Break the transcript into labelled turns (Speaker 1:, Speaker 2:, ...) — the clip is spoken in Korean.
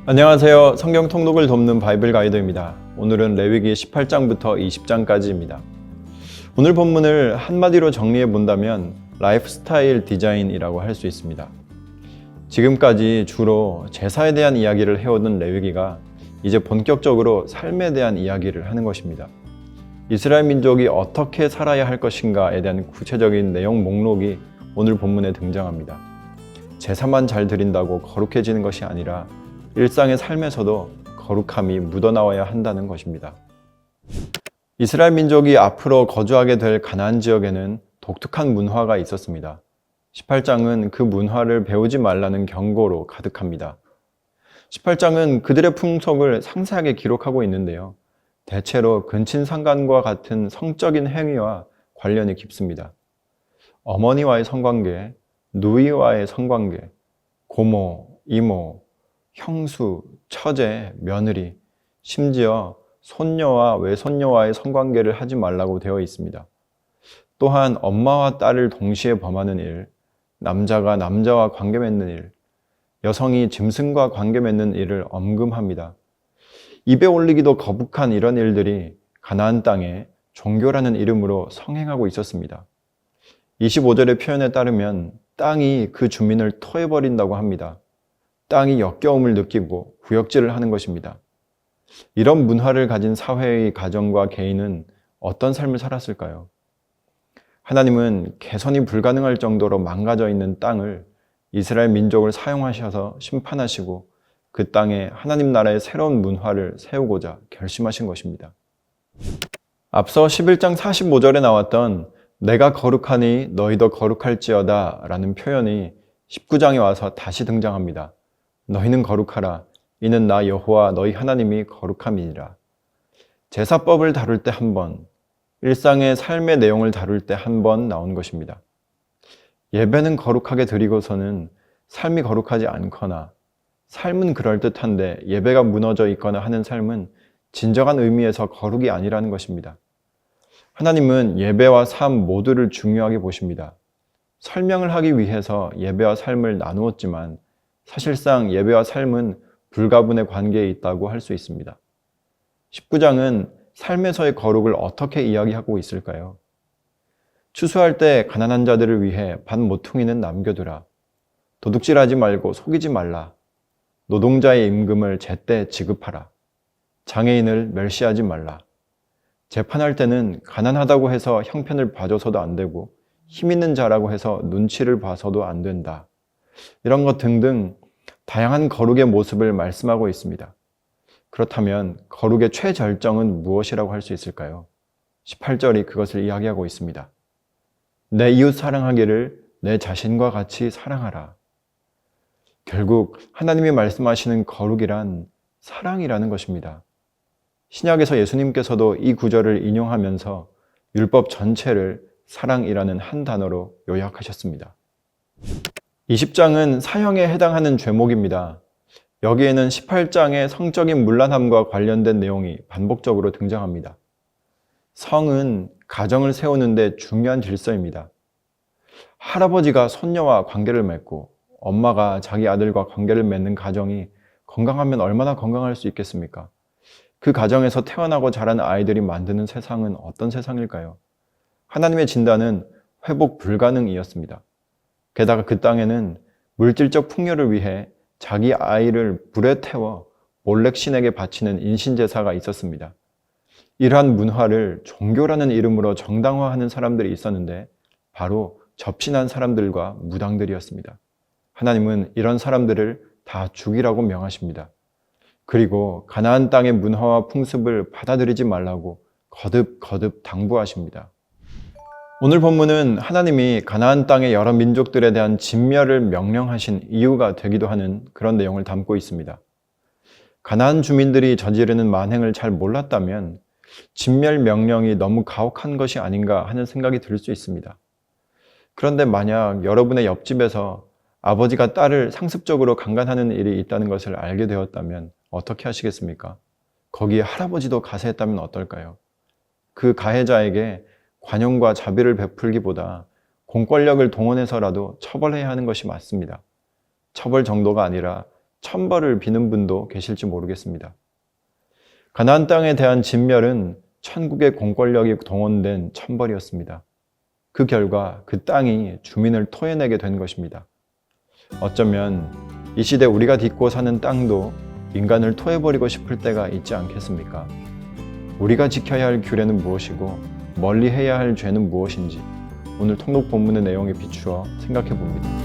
Speaker 1: 안녕하세요. 성경 통독을 돕는 바이블 가이드입니다. 오늘은 레위기 18장부터 20장까지입니다. 오늘 본문을 한마디로 정리해 본다면 라이프스타일 디자인이라고 할 수 있습니다. 지금까지 주로 제사에 대한 이야기를 해오던 레위기가 이제 본격적으로 삶에 대한 이야기를 하는 것입니다. 이스라엘 민족이 어떻게 살아야 할 것인가에 대한 구체적인 내용 목록이 오늘 본문에 등장합니다. 제사만 잘 드린다고 거룩해지는 것이 아니라 일상의 삶에서도 거룩함이 묻어나와야 한다는 것입니다. 이스라엘 민족이 앞으로 거주하게 될 가나안 지역에는 독특한 문화가 있었습니다. 18장은 그 문화를 배우지 말라는 경고로 가득합니다. 18장은 그들의 풍속을 상세하게 기록하고 있는데요. 대체로 근친상간과 같은 성적인 행위와 관련이 깊습니다. 어머니와의 성관계, 누이와의 성관계, 고모, 이모, 형수, 처제, 며느리, 심지어 손녀와 외손녀와의 성관계를 하지 말라고 되어 있습니다. 또한 엄마와 딸을 동시에 범하는 일, 남자가 남자와 관계 맺는 일, 여성이 짐승과 관계 맺는 일을 엄금합니다. 입에 올리기도 거북한 이런 일들이 가나안 땅에 종교라는 이름으로 성행하고 있었습니다. 25절의 표현에 따르면 땅이 그 주민을 토해버린다고 합니다. 땅이 역겨움을 느끼고 구역질을 하는 것입니다. 이런 문화를 가진 사회의 가정과 개인은 어떤 삶을 살았을까요? 하나님은 개선이 불가능할 정도로 망가져 있는 땅을 이스라엘 민족을 사용하셔서 심판하시고 그 땅에 하나님 나라의 새로운 문화를 세우고자 결심하신 것입니다. 앞서 11장 45절에 나왔던 내가 거룩하니 너희도 거룩할지어다 라는 표현이 19장에 와서 다시 등장합니다. 너희는 거룩하라. 이는 나 여호와 너희 하나님이 거룩함이니라. 제사법을 다룰 때 한 번, 일상의 삶의 내용을 다룰 때 한 번 나온 것입니다. 예배는 거룩하게 드리고서는 삶이 거룩하지 않거나 삶은 그럴듯한데 예배가 무너져 있거나 하는 삶은 진정한 의미에서 거룩이 아니라는 것입니다. 하나님은 예배와 삶 모두를 중요하게 보십니다. 설명을 하기 위해서 예배와 삶을 나누었지만 사실상 예배와 삶은 불가분의 관계에 있다고 할 수 있습니다. 19장은 삶에서의 거룩을 어떻게 이야기하고 있을까요? 추수할 때 가난한 자들을 위해 반 모퉁이는 남겨두라. 도둑질하지 말고 속이지 말라. 노동자의 임금을 제때 지급하라. 장애인을 멸시하지 말라. 재판할 때는 가난하다고 해서 형편을 봐줘서도 안 되고 힘 있는 자라고 해서 눈치를 봐서도 안 된다. 이런 것 등등 다양한 거룩의 모습을 말씀하고 있습니다. 그렇다면 거룩의 최절정은 무엇이라고 할 수 있을까요? 18절이 그것을 이야기하고 있습니다. 내 이웃 사랑하기를 내 자신과 같이 사랑하라. 결국 하나님이 말씀하시는 거룩이란 사랑이라는 것입니다. 신약에서 예수님께서도 이 구절을 인용하면서 율법 전체를 사랑이라는 한 단어로 요약하셨습니다. 20장은 사형에 해당하는 죄목입니다. 여기에는 18장의 성적인 문란함과 관련된 내용이 반복적으로 등장합니다. 성은 가정을 세우는데 중요한 질서입니다. 할아버지가 손녀와 관계를 맺고 엄마가 자기 아들과 관계를 맺는 가정이 건강하면 얼마나 건강할 수 있겠습니까? 그 가정에서 태어나고 자란 아이들이 만드는 세상은 어떤 세상일까요? 하나님의 진단은 회복 불가능이었습니다. 게다가 그 땅에는 물질적 풍요를 위해 자기 아이를 불에 태워 몰렉 신에게 바치는 인신제사가 있었습니다. 이러한 문화를 종교라는 이름으로 정당화하는 사람들이 있었는데 바로 접신한 사람들과 무당들이었습니다. 하나님은 이런 사람들을 다 죽이라고 명하십니다. 그리고 가나안 땅의 문화와 풍습을 받아들이지 말라고 거듭 당부하십니다. 오늘 본문은 하나님이 가나안 땅의 여러 민족들에 대한 진멸을 명령하신 이유가 되기도 하는 그런 내용을 담고 있습니다. 가나안 주민들이 저지르는 만행을 잘 몰랐다면 진멸 명령이 너무 가혹한 것이 아닌가 하는 생각이 들 수 있습니다. 그런데 만약 여러분의 옆집에서 아버지가 딸을 상습적으로 강간하는 일이 있다는 것을 알게 되었다면 어떻게 하시겠습니까? 거기에 할아버지도 가세했다면 어떨까요? 그 가해자에게 관용과 자비를 베풀기보다 공권력을 동원해서라도 처벌해야 하는 것이 맞습니다. 처벌 정도가 아니라 천벌을 비는 분도 계실지 모르겠습니다. 가나안 땅에 대한 진멸은 천국의 공권력이 동원된 천벌이었습니다. 그 결과 그 땅이 주민을 토해내게 된 것입니다. 어쩌면 이 시대 우리가 딛고 사는 땅도 인간을 토해버리고 싶을 때가 있지 않겠습니까? 우리가 지켜야 할 규례는 무엇이고 멀리 해야 할 죄는 무엇인지 오늘 통독 본문의 내용에 비추어 생각해 봅니다.